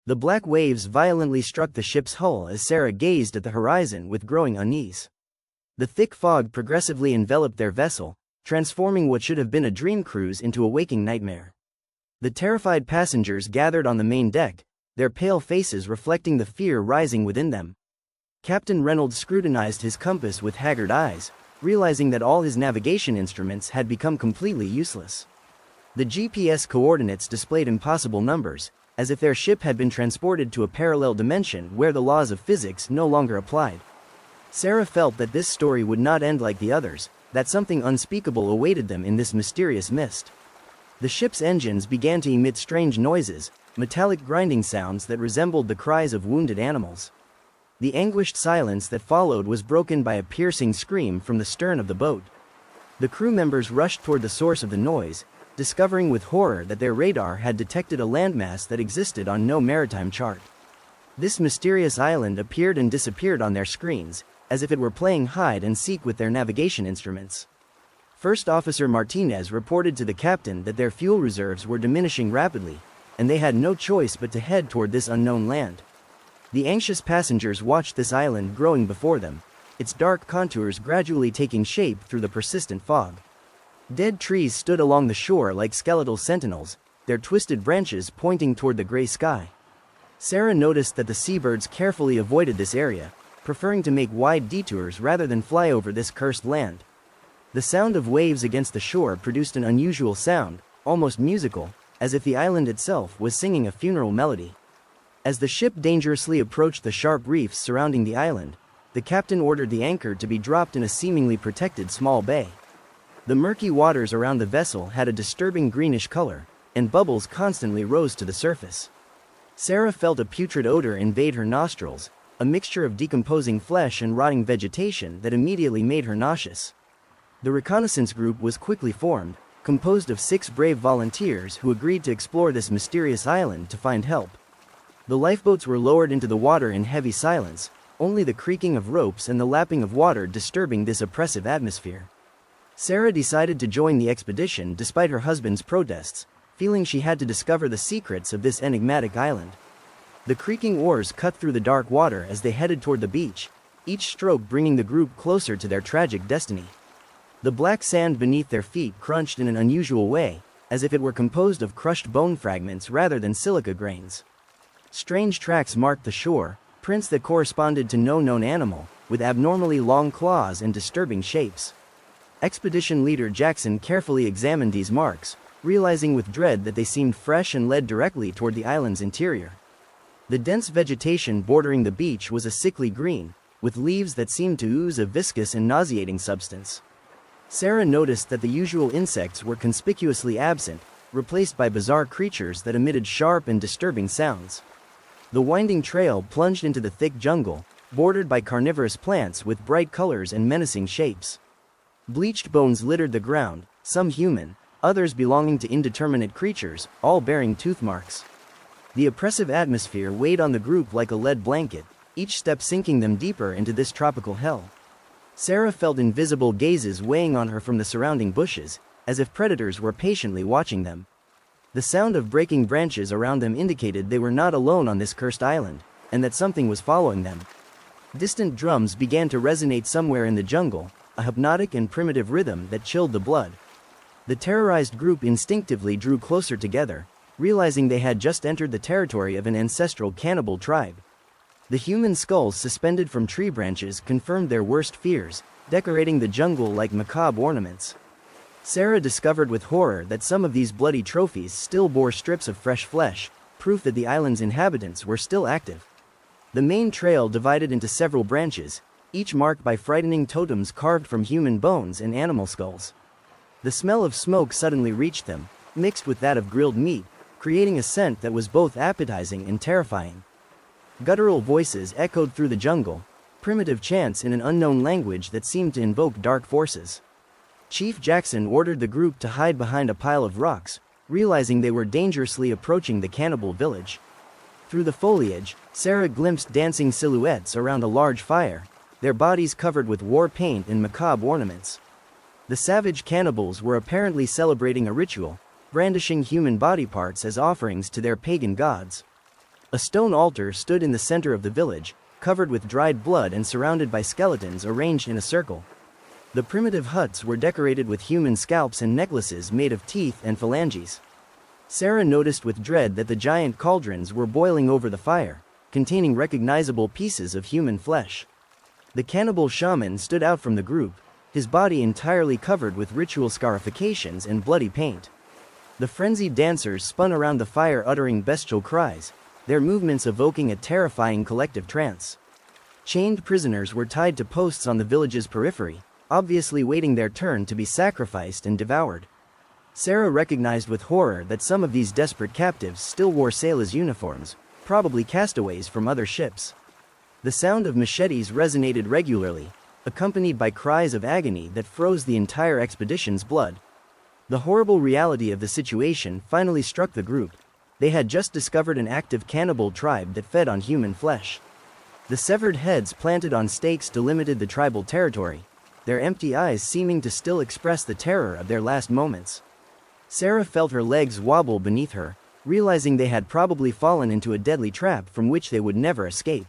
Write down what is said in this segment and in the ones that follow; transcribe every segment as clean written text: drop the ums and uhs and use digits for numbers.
The black waves violently struck the ship's hull as Sarah gazed at the horizon with growing unease. The thick fog progressively enveloped their vessel, transforming what should have been a dream cruise into a waking nightmare. The terrified passengers gathered on the main deck, their pale faces reflecting the fear rising within them. Captain Reynolds scrutinized his compass with haggard eyes, realizing that all his navigation instruments had become completely useless. The GPS coordinates displayed impossible numbers, as if their ship had been transported to a parallel dimension where the laws of physics no longer applied. Sarah felt that this story would not end like the others, that something unspeakable awaited them in this mysterious mist. The ship's engines began to emit strange noises, metallic grinding sounds that resembled the cries of wounded animals. The anguished silence that followed was broken by a piercing scream from the stern of the boat. The crew members rushed toward the source of the noise, discovering with horror that their radar had detected a landmass that existed on no maritime chart. This mysterious island appeared and disappeared on their screens, as if it were playing hide and seek with their navigation instruments. First Officer Martinez reported to the captain that their fuel reserves were diminishing rapidly, and they had no choice but to head toward this unknown land. The anxious passengers watched this island growing before them, its dark contours gradually taking shape through the persistent fog. Dead trees stood along the shore like skeletal sentinels, their twisted branches pointing toward the gray sky. Sarah noticed that the seabirds carefully avoided this area, preferring to make wide detours rather than fly over this cursed land. The sound of waves against the shore produced an unusual sound, almost musical, as if the island itself was singing a funeral melody. As the ship dangerously approached the sharp reefs surrounding the island, the captain ordered the anchor to be dropped in a seemingly protected small bay. The murky waters around the vessel had a disturbing greenish color, and bubbles constantly rose to the surface. Sarah felt a putrid odor invade her nostrils, a mixture of decomposing flesh and rotting vegetation that immediately made her nauseous. The reconnaissance group was quickly formed, composed of 6 brave volunteers who agreed to explore this mysterious island to find help. The lifeboats were lowered into the water in heavy silence, only the creaking of ropes and the lapping of water disturbing this oppressive atmosphere. Sarah decided to join the expedition despite her husband's protests, feeling she had to discover the secrets of this enigmatic island. The creaking oars cut through the dark water as they headed toward the beach, each stroke bringing the group closer to their tragic destiny. The black sand beneath their feet crunched in an unusual way, as if it were composed of crushed bone fragments rather than silica grains. Strange tracks marked the shore, prints that corresponded to no known animal, with abnormally long claws and disturbing shapes. Expedition leader Jackson carefully examined these marks, realizing with dread that they seemed fresh and led directly toward the island's interior. The dense vegetation bordering the beach was a sickly green, with leaves that seemed to ooze a viscous and nauseating substance. Sarah noticed that the usual insects were conspicuously absent, replaced by bizarre creatures that emitted sharp and disturbing sounds. The winding trail plunged into the thick jungle, bordered by carnivorous plants with bright colors and menacing shapes. Bleached bones littered the ground, some human, others belonging to indeterminate creatures, all bearing tooth marks. The oppressive atmosphere weighed on the group like a lead blanket, each step sinking them deeper into this tropical hell. Sarah felt invisible gazes weighing on her from the surrounding bushes, as if predators were patiently watching them. The sound of breaking branches around them indicated they were not alone on this cursed island, and that something was following them. Distant drums began to resonate somewhere in the jungle, a hypnotic and primitive rhythm that chilled the blood. The terrorized group instinctively drew closer together, realizing they had just entered the territory of an ancestral cannibal tribe. The human skulls suspended from tree branches confirmed their worst fears, decorating the jungle like macabre ornaments. Sarah discovered with horror that some of these bloody trophies still bore strips of fresh flesh, proof that the island's inhabitants were still active. The main trail divided into several branches, each marked by frightening totems carved from human bones and animal skulls. The smell of smoke suddenly reached them, mixed with that of grilled meat, creating a scent that was both appetizing and terrifying. Guttural voices echoed through the jungle, primitive chants in an unknown language that seemed to invoke dark forces. Chief Jackson ordered the group to hide behind a pile of rocks, realizing they were dangerously approaching the cannibal village. Through the foliage, Sarah glimpsed dancing silhouettes around a large fire, their bodies covered with war paint and macabre ornaments. The savage cannibals were apparently celebrating a ritual, brandishing human body parts as offerings to their pagan gods. A stone altar stood in the center of the village, covered with dried blood and surrounded by skeletons arranged in a circle. The primitive huts were decorated with human scalps and necklaces made of teeth and phalanges. Sarah noticed with dread that the giant cauldrons were boiling over the fire, containing recognizable pieces of human flesh. The cannibal shaman stood out from the group, his body entirely covered with ritual scarifications and bloody paint. The frenzied dancers spun around the fire uttering bestial cries, their movements evoking a terrifying collective trance. Chained prisoners were tied to posts on the village's periphery, obviously waiting their turn to be sacrificed and devoured. Sarah recognized with horror that some of these desperate captives still wore sailors' uniforms, probably castaways from other ships. The sound of machetes resonated regularly, accompanied by cries of agony that froze the entire expedition's blood. The horrible reality of the situation finally struck the group. They had just discovered an active cannibal tribe that fed on human flesh. The severed heads planted on stakes delimited the tribal territory, their empty eyes seeming to still express the terror of their last moments. Sarah felt her legs wobble beneath her, realizing they had probably fallen into a deadly trap from which they would never escape.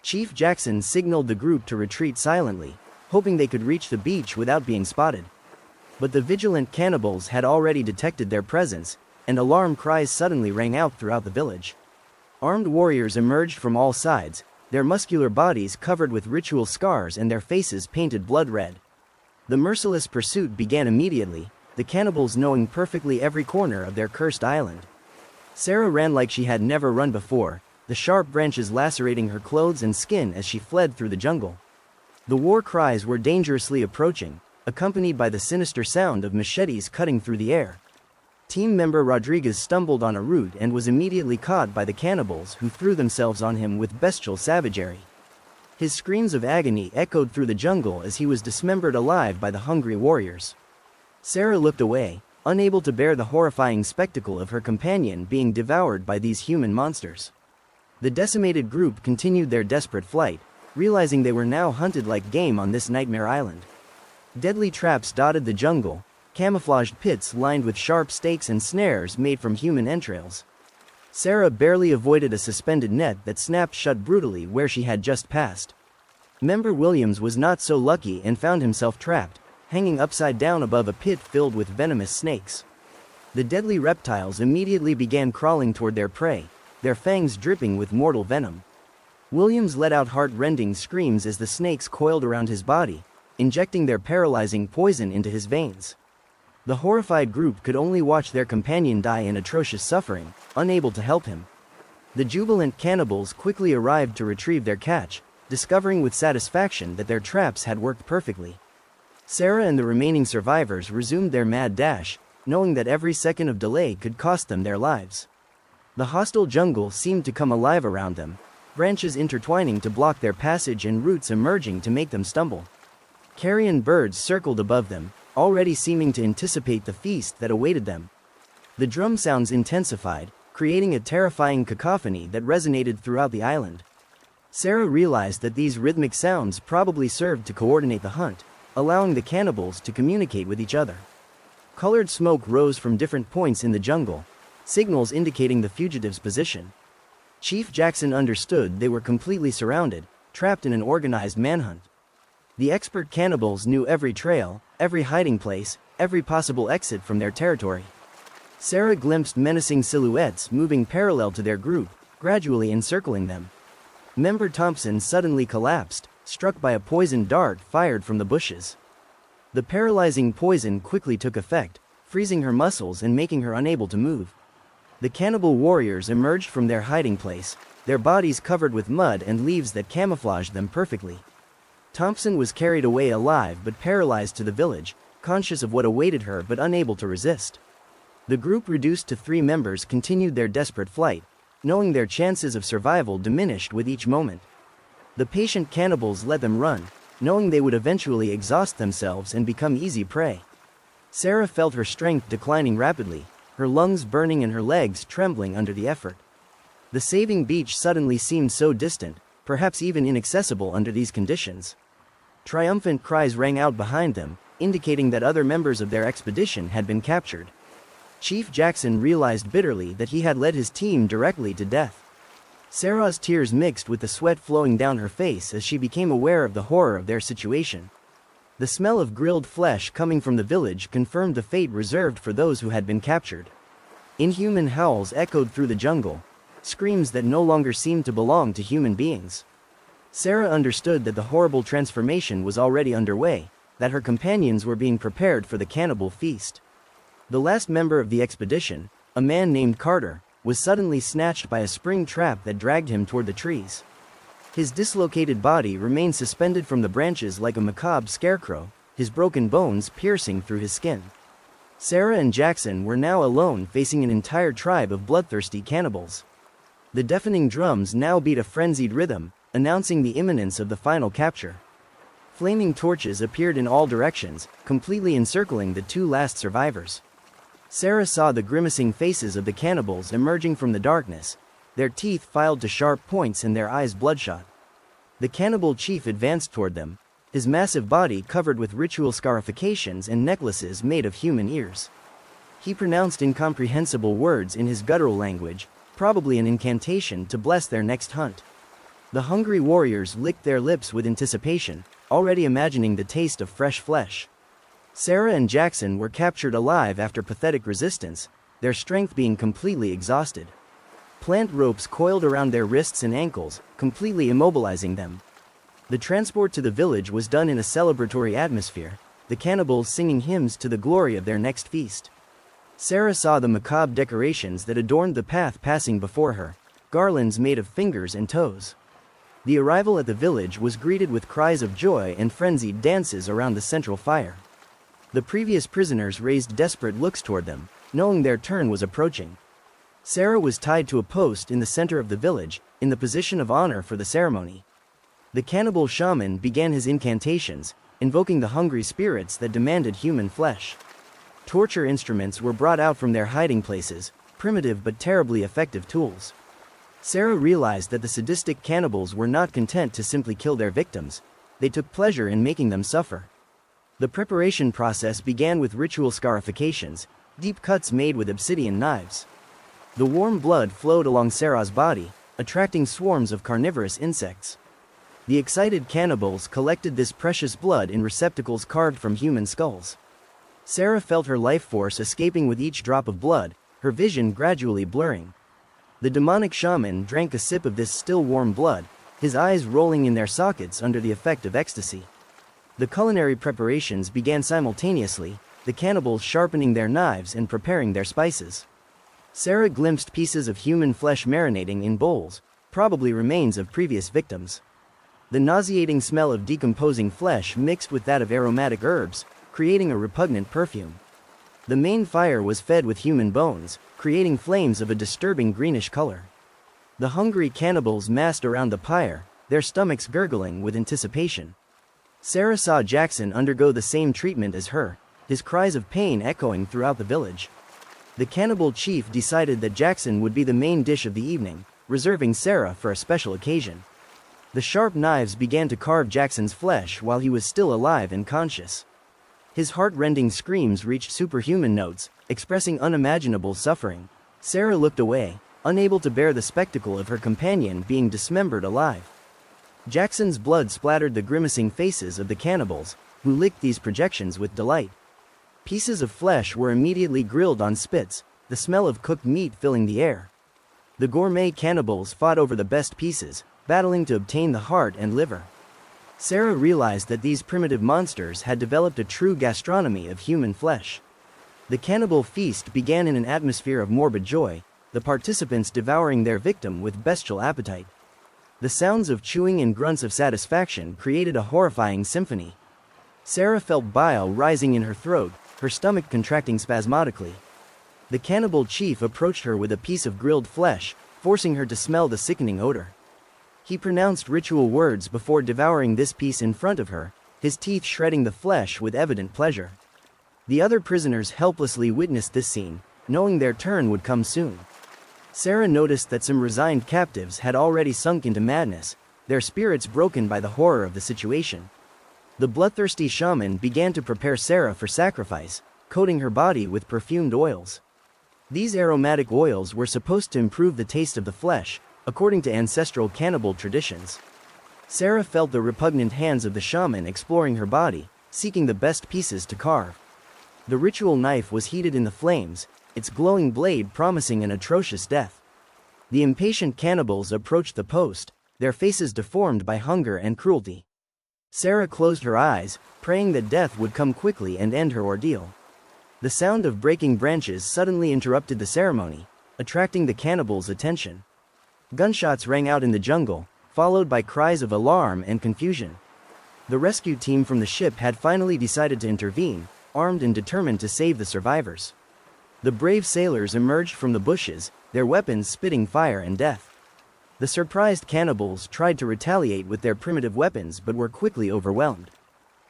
Chief Jackson signaled the group to retreat silently, hoping they could reach the beach without being spotted. But the vigilant cannibals had already detected their presence, and alarm cries suddenly rang out throughout the village. Armed warriors emerged from all sides, their muscular bodies covered with ritual scars and their faces painted blood red. The merciless pursuit began immediately, the cannibals knowing perfectly every corner of their cursed island. Sarah ran like she had never run before, the sharp branches lacerating her clothes and skin as she fled through the jungle. The war cries were dangerously approaching, accompanied by the sinister sound of machetes cutting through the air. Team member Rodriguez stumbled on a root and was immediately caught by the cannibals who threw themselves on him with bestial savagery. His screams of agony echoed through the jungle as he was dismembered alive by the hungry warriors. Sarah looked away, unable to bear the horrifying spectacle of her companion being devoured by these human monsters. The decimated group continued their desperate flight, realizing they were now hunted like game on this nightmare island. Deadly traps dotted the jungle, camouflaged pits lined with sharp stakes and snares made from human entrails. Sarah barely avoided a suspended net that snapped shut brutally where she had just passed. Member Williams was not so lucky and found himself trapped, hanging upside down above a pit filled with venomous snakes. The deadly reptiles immediately began crawling toward their prey, their fangs dripping with mortal venom. Williams let out heart-rending screams as the snakes coiled around his body, injecting their paralyzing poison into his veins. The horrified group could only watch their companion die in atrocious suffering, unable to help him. The jubilant cannibals quickly arrived to retrieve their catch, discovering with satisfaction that their traps had worked perfectly. Sarah and the remaining survivors resumed their mad dash, knowing that every second of delay could cost them their lives. The hostile jungle seemed to come alive around them, branches intertwining to block their passage and roots emerging to make them stumble. Carrion birds circled above them, already seeming to anticipate the feast that awaited them. The drum sounds intensified, creating a terrifying cacophony that resonated throughout the island. Sarah realized that these rhythmic sounds probably served to coordinate the hunt, allowing the cannibals to communicate with each other. Colored smoke rose from different points in the jungle, signals indicating the fugitives' position. Chief Jackson understood they were completely surrounded, trapped in an organized manhunt. The expert cannibals knew every trail, every hiding place, every possible exit from their territory. Sarah glimpsed menacing silhouettes moving parallel to their group, gradually encircling them. Member Thompson suddenly collapsed, struck by a poisoned dart fired from the bushes. The paralyzing poison quickly took effect, freezing her muscles and making her unable to move. The cannibal warriors emerged from their hiding place, their bodies covered with mud and leaves that camouflaged them perfectly. Thompson was carried away alive but paralyzed to the village, conscious of what awaited her but unable to resist. The group reduced to 3 members continued their desperate flight, knowing their chances of survival diminished with each moment. The patient cannibals let them run, knowing they would eventually exhaust themselves and become easy prey. Sarah felt her strength declining rapidly, her lungs burning and her legs trembling under the effort. The saving beach suddenly seemed so distant, perhaps even inaccessible under these conditions. Triumphant cries rang out behind them, indicating that other members of their expedition had been captured. Chief Jackson realized bitterly that he had led his team directly to death. Sarah's tears mixed with the sweat flowing down her face as she became aware of the horror of their situation. The smell of grilled flesh coming from the village confirmed the fate reserved for those who had been captured. Inhuman howls echoed through the jungle, screams that no longer seemed to belong to human beings. Sarah understood that the horrible transformation was already underway, that her companions were being prepared for the cannibal feast. The last member of the expedition, a man named Carter, was suddenly snatched by a spring trap that dragged him toward the trees. His dislocated body remained suspended from the branches like a macabre scarecrow, his broken bones piercing through his skin. Sarah and Jackson were now alone facing an entire tribe of bloodthirsty cannibals. The deafening drums now beat a frenzied rhythm, announcing the imminence of the final capture. Flaming torches appeared in all directions, completely encircling the two last survivors. Sarah saw the grimacing faces of the cannibals emerging from the darkness, their teeth filed to sharp points and their eyes bloodshot. The cannibal chief advanced toward them, his massive body covered with ritual scarifications and necklaces made of human ears. He pronounced incomprehensible words in his guttural language, probably an incantation to bless their next hunt. The hungry warriors licked their lips with anticipation, already imagining the taste of fresh flesh. Sarah and Jackson were captured alive after pathetic resistance, their strength being completely exhausted. Plant ropes coiled around their wrists and ankles, completely immobilizing them. The transport to the village was done in a celebratory atmosphere, the cannibals singing hymns to the glory of their next feast. Sarah saw the macabre decorations that adorned the path passing before her, garlands made of fingers and toes. The arrival at the village was greeted with cries of joy and frenzied dances around the central fire. The previous prisoners raised desperate looks toward them, knowing their turn was approaching. Sarah was tied to a post in the center of the village, in the position of honor for the ceremony. The cannibal shaman began his incantations, invoking the hungry spirits that demanded human flesh. Torture instruments were brought out from their hiding places, primitive but terribly effective tools. Sarah realized that the sadistic cannibals were not content to simply kill their victims, they took pleasure in making them suffer. The preparation process began with ritual scarifications, deep cuts made with obsidian knives. The warm blood flowed along Sarah's body, attracting swarms of carnivorous insects. The excited cannibals collected this precious blood in receptacles carved from human skulls. Sarah felt her life force escaping with each drop of blood, her vision gradually blurring. The demonic shaman drank a sip of this still warm blood, his eyes rolling in their sockets under the effect of ecstasy. The culinary preparations began simultaneously, the cannibals sharpening their knives and preparing their spices. Sarah glimpsed pieces of human flesh marinating in bowls, probably remains of previous victims. The nauseating smell of decomposing flesh mixed with that of aromatic herbs, creating a repugnant perfume. The main fire was fed with human bones, creating flames of a disturbing greenish color. The hungry cannibals massed around the pyre, their stomachs gurgling with anticipation. Sarah saw Jackson undergo the same treatment as her, his cries of pain echoing throughout the village. The cannibal chief decided that Jackson would be the main dish of the evening, reserving Sarah for a special occasion. The sharp knives began to carve Jackson's flesh while he was still alive and conscious. His heart-rending screams reached superhuman notes, expressing unimaginable suffering. Sarah looked away, unable to bear the spectacle of her companion being dismembered alive. Jackson's blood splattered the grimacing faces of the cannibals, who licked these projections with delight. Pieces of flesh were immediately grilled on spits, the smell of cooked meat filling the air. The gourmet cannibals fought over the best pieces, battling to obtain the heart and liver. Sarah realized that these primitive monsters had developed a true gastronomy of human flesh. The cannibal feast began in an atmosphere of morbid joy, the participants devouring their victim with bestial appetite. The sounds of chewing and grunts of satisfaction created a horrifying symphony. Sarah felt bile rising in her throat, her stomach contracting spasmodically. The cannibal chief approached her with a piece of grilled flesh, forcing her to smell the sickening odor. He pronounced ritual words before devouring this piece in front of her, his teeth shredding the flesh with evident pleasure. The other prisoners helplessly witnessed this scene, knowing their turn would come soon. Sarah noticed that some resigned captives had already sunk into madness, their spirits broken by the horror of the situation. The bloodthirsty shaman began to prepare Sarah for sacrifice, coating her body with perfumed oils. These aromatic oils were supposed to improve the taste of the flesh, according to ancestral cannibal traditions. Sarah felt the repugnant hands of the shaman exploring her body, seeking the best pieces to carve. The ritual knife was heated in the flames, its glowing blade promising an atrocious death. The impatient cannibals approached the post, their faces deformed by hunger and cruelty. Sarah closed her eyes, praying that death would come quickly and end her ordeal. The sound of breaking branches suddenly interrupted the ceremony, attracting the cannibals' attention. Gunshots rang out in the jungle, followed by cries of alarm and confusion. The rescue team from the ship had finally decided to intervene, armed and determined to save the survivors. The brave sailors emerged from the bushes, their weapons spitting fire and death. The surprised cannibals tried to retaliate with their primitive weapons but were quickly overwhelmed.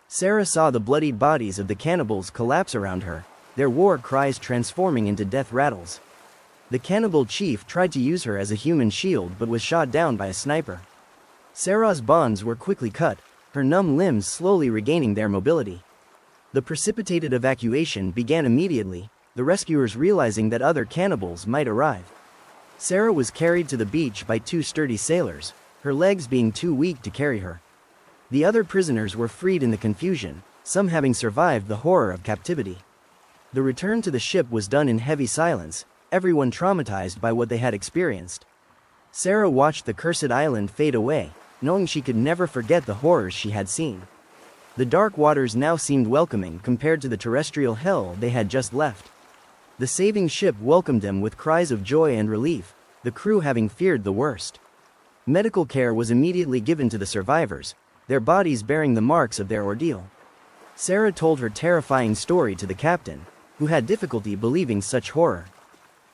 Sarah saw the bloodied bodies of the cannibals collapse around her, their war cries transforming into death rattles. The cannibal chief tried to use her as a human shield but was shot down by a sniper. Sarah's bonds were quickly cut, her numb limbs slowly regaining their mobility. The precipitated evacuation began immediately, the rescuers realizing that other cannibals might arrive. Sarah was carried to the beach by two sturdy sailors, her legs being too weak to carry her. The other prisoners were freed in the confusion, some having survived the horror of captivity. The return to the ship was done in heavy silence, everyone traumatized by what they had experienced. Sarah watched the cursed island fade away, knowing she could never forget the horrors she had seen. The dark waters now seemed welcoming compared to the terrestrial hell they had just left. The saving ship welcomed them with cries of joy and relief, the crew having feared the worst. Medical care was immediately given to the survivors, their bodies bearing the marks of their ordeal. Sarah told her terrifying story to the captain, who had difficulty believing such horror.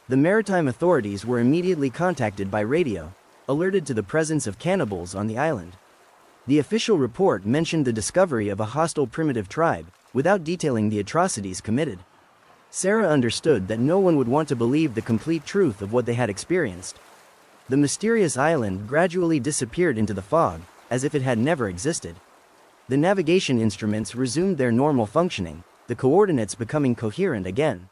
The maritime authorities were immediately contacted by radio, alerted to the presence of cannibals on the island. The official report mentioned the discovery of a hostile primitive tribe, without detailing the atrocities committed. Sarah understood that no one would want to believe the complete truth of what they had experienced. The mysterious island gradually disappeared into the fog, as if it had never existed. The navigation instruments resumed their normal functioning, the coordinates becoming coherent again.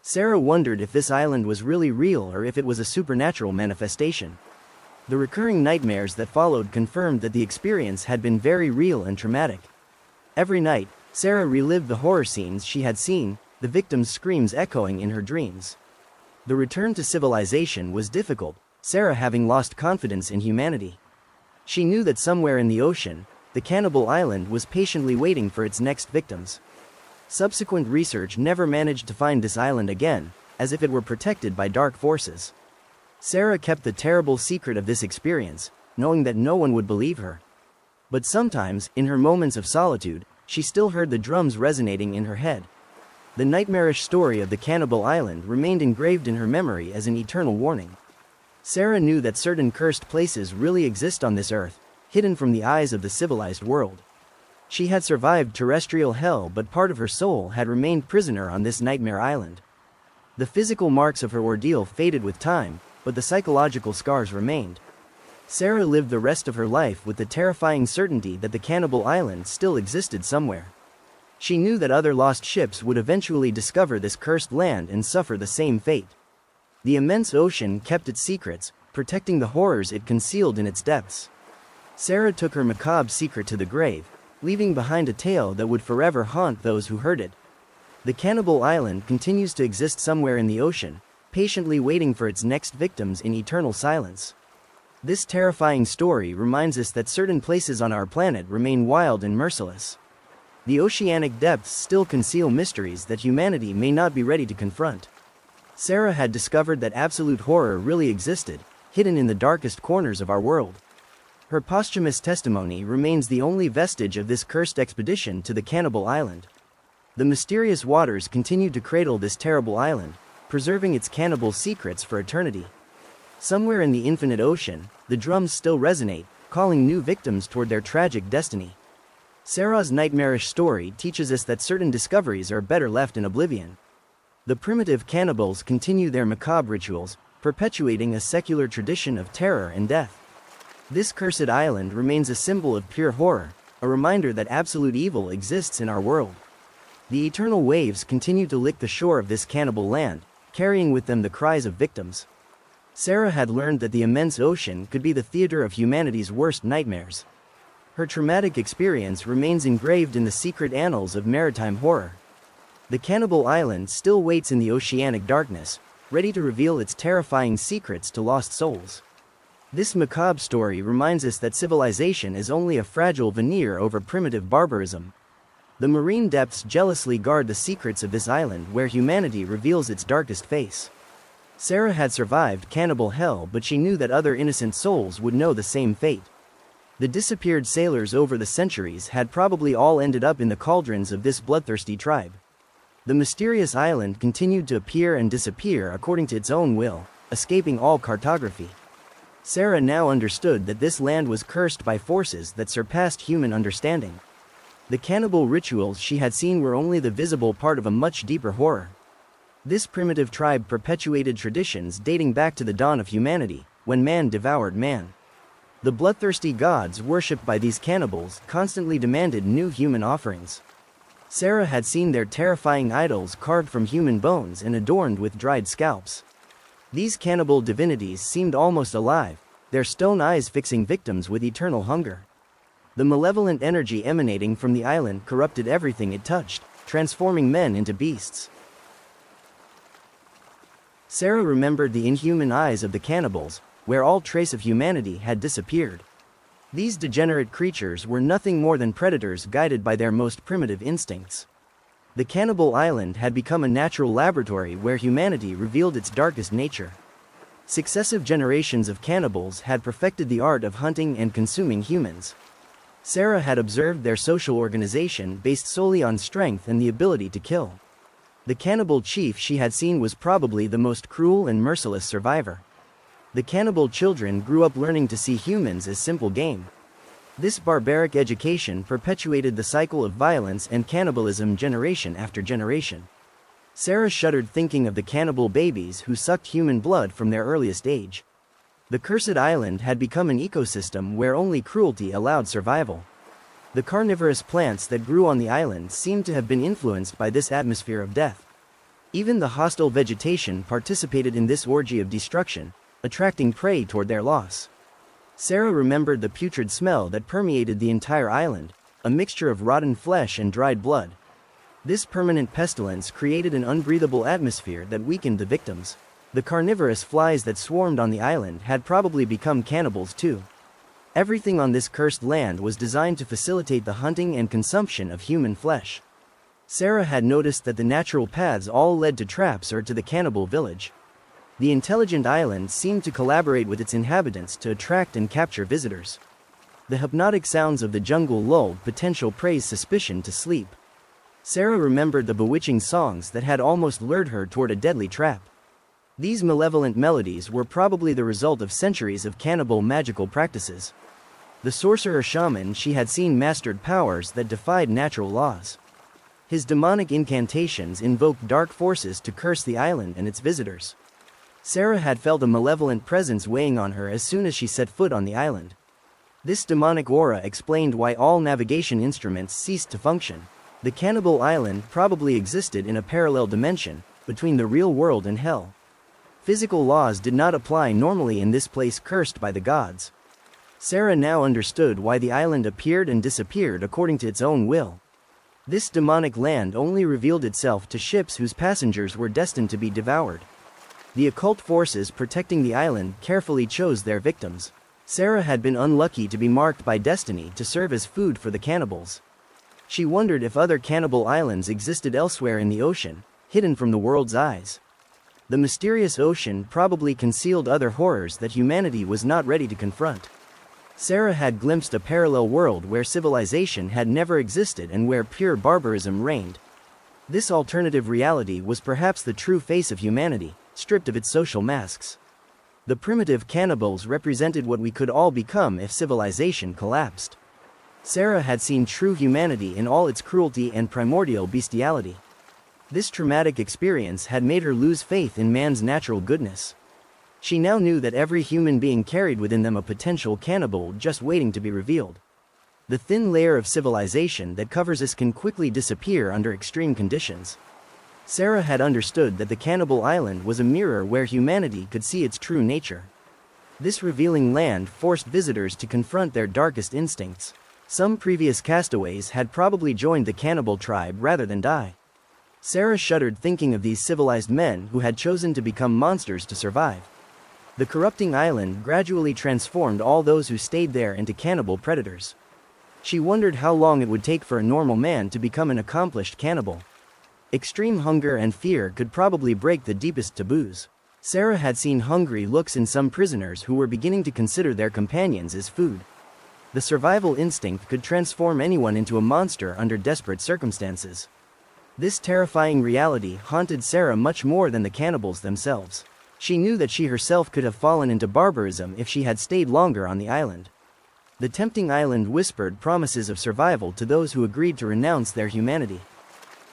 Sarah wondered if this island was really real or if it was a supernatural manifestation. The recurring nightmares that followed confirmed that the experience had been very real and traumatic. Every night, Sarah relived the horror scenes she had seen, the victims' screams echoing in her dreams. The return to civilization was difficult, Sarah having lost confidence in humanity. She knew that somewhere in the ocean, the cannibal island was patiently waiting for its next victims. Subsequent research never managed to find this island again, as if it were protected by dark forces. Sarah kept the terrible secret of this experience, knowing that no one would believe her. But sometimes, in her moments of solitude, she still heard the drums resonating in her head. The nightmarish story of the cannibal island remained engraved in her memory as an eternal warning. Sarah knew that certain cursed places really exist on this earth, hidden from the eyes of the civilized world. She had survived terrestrial hell, but part of her soul had remained prisoner on this nightmare island. The physical marks of her ordeal faded with time, but the psychological scars remained. Sarah lived the rest of her life with the terrifying certainty that the cannibal island still existed somewhere. She knew that other lost ships would eventually discover this cursed land and suffer the same fate. The immense ocean kept its secrets, protecting the horrors it concealed in its depths. Sarah took her macabre secret to the grave, leaving behind a tale that would forever haunt those who heard it. The cannibal island continues to exist somewhere in the ocean, patiently waiting for its next victims in eternal silence. This terrifying story reminds us that certain places on our planet remain wild and merciless. The oceanic depths still conceal mysteries that humanity may not be ready to confront. Sarah had discovered that absolute horror really existed, hidden in the darkest corners of our world. Her posthumous testimony remains the only vestige of this cursed expedition to the cannibal island. The mysterious waters continue to cradle this terrible island, preserving its cannibal secrets for eternity. Somewhere in the infinite ocean, the drums still resonate, calling new victims toward their tragic destiny. Sarah's nightmarish story teaches us that certain discoveries are better left in oblivion. The primitive cannibals continue their macabre rituals, perpetuating a secular tradition of terror and death. This cursed island remains a symbol of pure horror, a reminder that absolute evil exists in our world. The eternal waves continue to lick the shore of this cannibal land, carrying with them the cries of victims. Sarah had learned that the immense ocean could be the theater of humanity's worst nightmares. Her traumatic experience remains engraved in the secret annals of maritime horror. The cannibal island still waits in the oceanic darkness, ready to reveal its terrifying secrets to lost souls. This macabre story reminds us that civilization is only a fragile veneer over primitive barbarism. The marine depths jealously guard the secrets of this island where humanity reveals its darkest face. Sarah had survived cannibal hell, but she knew that other innocent souls would know the same fate. The disappeared sailors over the centuries had probably all ended up in the cauldrons of this bloodthirsty tribe. The mysterious island continued to appear and disappear according to its own will, escaping all cartography. Sarah now understood that this land was cursed by forces that surpassed human understanding. The cannibal rituals she had seen were only the visible part of a much deeper horror. This primitive tribe perpetuated traditions dating back to the dawn of humanity, when man devoured man. The bloodthirsty gods worshipped by these cannibals constantly demanded new human offerings. Sarah had seen their terrifying idols carved from human bones and adorned with dried scalps. These cannibal divinities seemed almost alive, their stone eyes fixing victims with eternal hunger. The malevolent energy emanating from the island corrupted everything it touched, transforming men into beasts. Sarah remembered the inhuman eyes of the cannibals, where all trace of humanity had disappeared. These degenerate creatures were nothing more than predators guided by their most primitive instincts. The cannibal island had become a natural laboratory where humanity revealed its darkest nature. Successive generations of cannibals had perfected the art of hunting and consuming humans. Sarah had observed their social organization based solely on strength and the ability to kill. The cannibal chief she had seen was probably the most cruel and merciless survivor. The cannibal children grew up learning to see humans as simple game. This barbaric education perpetuated the cycle of violence and cannibalism generation after generation. Sarah shuddered thinking of the cannibal babies who sucked human blood from their earliest age. The cursed island had become an ecosystem where only cruelty allowed survival. The carnivorous plants that grew on the island seemed to have been influenced by this atmosphere of death. Even the hostile vegetation participated in this orgy of destruction, attracting prey toward their loss. Sarah remembered the putrid smell that permeated the entire island, a mixture of rotten flesh and dried blood. This permanent pestilence created an unbreathable atmosphere that weakened the victims. The carnivorous flies that swarmed on the island had probably become cannibals too. Everything on this cursed land was designed to facilitate the hunting and consumption of human flesh. Sarah had noticed that the natural paths all led to traps or to the cannibal village. The intelligent island seemed to collaborate with its inhabitants to attract and capture visitors. The hypnotic sounds of the jungle lulled potential prey's suspicion to sleep. Sarah remembered the bewitching songs that had almost lured her toward a deadly trap. These malevolent melodies were probably the result of centuries of cannibal magical practices. The sorcerer shaman she had seen mastered powers that defied natural laws. His demonic incantations invoked dark forces to curse the island and its visitors. Sarah had felt a malevolent presence weighing on her as soon as she set foot on the island. This demonic aura explained why all navigation instruments ceased to function. The cannibal island probably existed in a parallel dimension, between the real world and hell. Physical laws did not apply normally in this place cursed by the gods. Sarah now understood why the island appeared and disappeared according to its own will. This demonic land only revealed itself to ships whose passengers were destined to be devoured. The occult forces protecting the island carefully chose their victims. Sarah had been unlucky to be marked by destiny to serve as food for the cannibals. She wondered if other cannibal islands existed elsewhere in the ocean, hidden from the world's eyes. The mysterious ocean probably concealed other horrors that humanity was not ready to confront. Sarah had glimpsed a parallel world where civilization had never existed and where pure barbarism reigned. This alternative reality was perhaps the true face of humanity, stripped of its social masks. The primitive cannibals represented what we could all become if civilization collapsed. Sarah had seen true humanity in all its cruelty and primordial bestiality. This traumatic experience had made her lose faith in man's natural goodness. She now knew that every human being carried within them a potential cannibal just waiting to be revealed. The thin layer of civilization that covers us can quickly disappear under extreme conditions. Sarah had understood that the cannibal island was a mirror where humanity could see its true nature. This revealing land forced visitors to confront their darkest instincts. Some previous castaways had probably joined the cannibal tribe rather than die. Sarah shuddered thinking of these civilized men who had chosen to become monsters to survive. The corrupting island gradually transformed all those who stayed there into cannibal predators. She wondered how long it would take for a normal man to become an accomplished cannibal. Extreme hunger and fear could probably break the deepest taboos. Sarah had seen hungry looks in some prisoners who were beginning to consider their companions as food. The survival instinct could transform anyone into a monster under desperate circumstances. This terrifying reality haunted Sarah much more than the cannibals themselves. She knew that she herself could have fallen into barbarism if she had stayed longer on the island. The tempting island whispered promises of survival to those who agreed to renounce their humanity.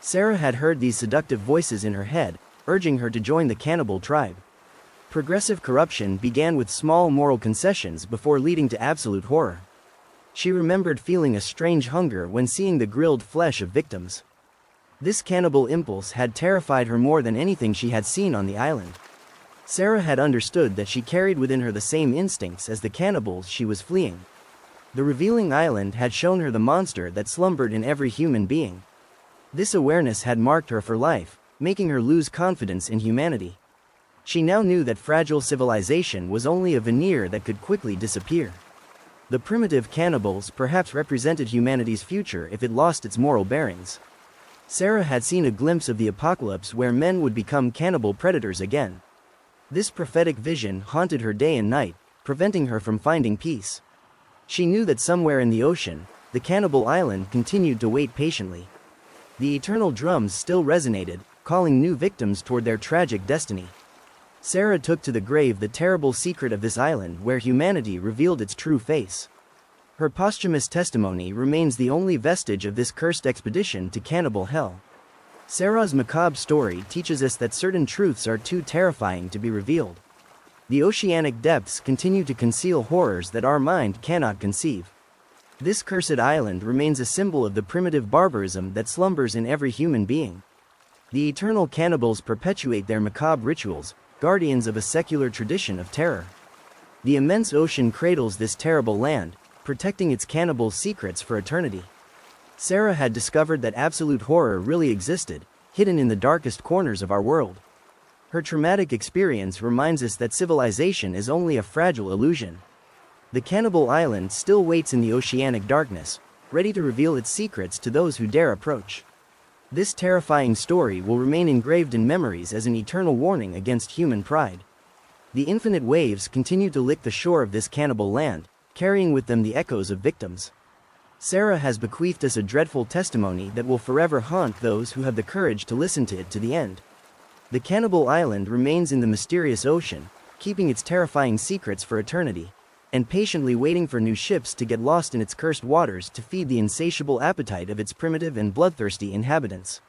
Sarah had heard these seductive voices in her head, urging her to join the cannibal tribe. Progressive corruption began with small moral concessions before leading to absolute horror. She remembered feeling a strange hunger when seeing the grilled flesh of victims. This cannibal impulse had terrified her more than anything she had seen on the island. Sarah had understood that she carried within her the same instincts as the cannibals she was fleeing. The revealing island had shown her the monster that slumbered in every human being. This awareness had marked her for life, making her lose confidence in humanity. She now knew that fragile civilization was only a veneer that could quickly disappear. The primitive cannibals perhaps represented humanity's future if it lost its moral bearings. Sarah had seen a glimpse of the apocalypse where men would become cannibal predators again. This prophetic vision haunted her day and night, preventing her from finding peace. She knew that somewhere in the ocean, the cannibal island continued to wait patiently. The eternal drums still resonated, calling new victims toward their tragic destiny. Sarah took to the grave the terrible secret of this island where humanity revealed its true face. Her posthumous testimony remains the only vestige of this cursed expedition to cannibal hell. Sarah's macabre story teaches us that certain truths are too terrifying to be revealed. The oceanic depths continue to conceal horrors that our mind cannot conceive. This cursed island remains a symbol of the primitive barbarism that slumbers in every human being. The eternal cannibals perpetuate their macabre rituals, guardians of a secular tradition of terror. The immense ocean cradles this terrible land, protecting its cannibal secrets for eternity. Sarah had discovered that absolute horror really existed, hidden in the darkest corners of our world. Her traumatic experience reminds us that civilization is only a fragile illusion. The cannibal island still waits in the oceanic darkness, ready to reveal its secrets to those who dare approach. This terrifying story will remain engraved in memories as an eternal warning against human pride. The infinite waves continue to lick the shore of this cannibal land, carrying with them the echoes of victims. Sarah has bequeathed us a dreadful testimony that will forever haunt those who have the courage to listen to it to the end. The cannibal island remains in the mysterious ocean, keeping its terrifying secrets for eternity, and patiently waiting for new ships to get lost in its cursed waters to feed the insatiable appetite of its primitive and bloodthirsty inhabitants.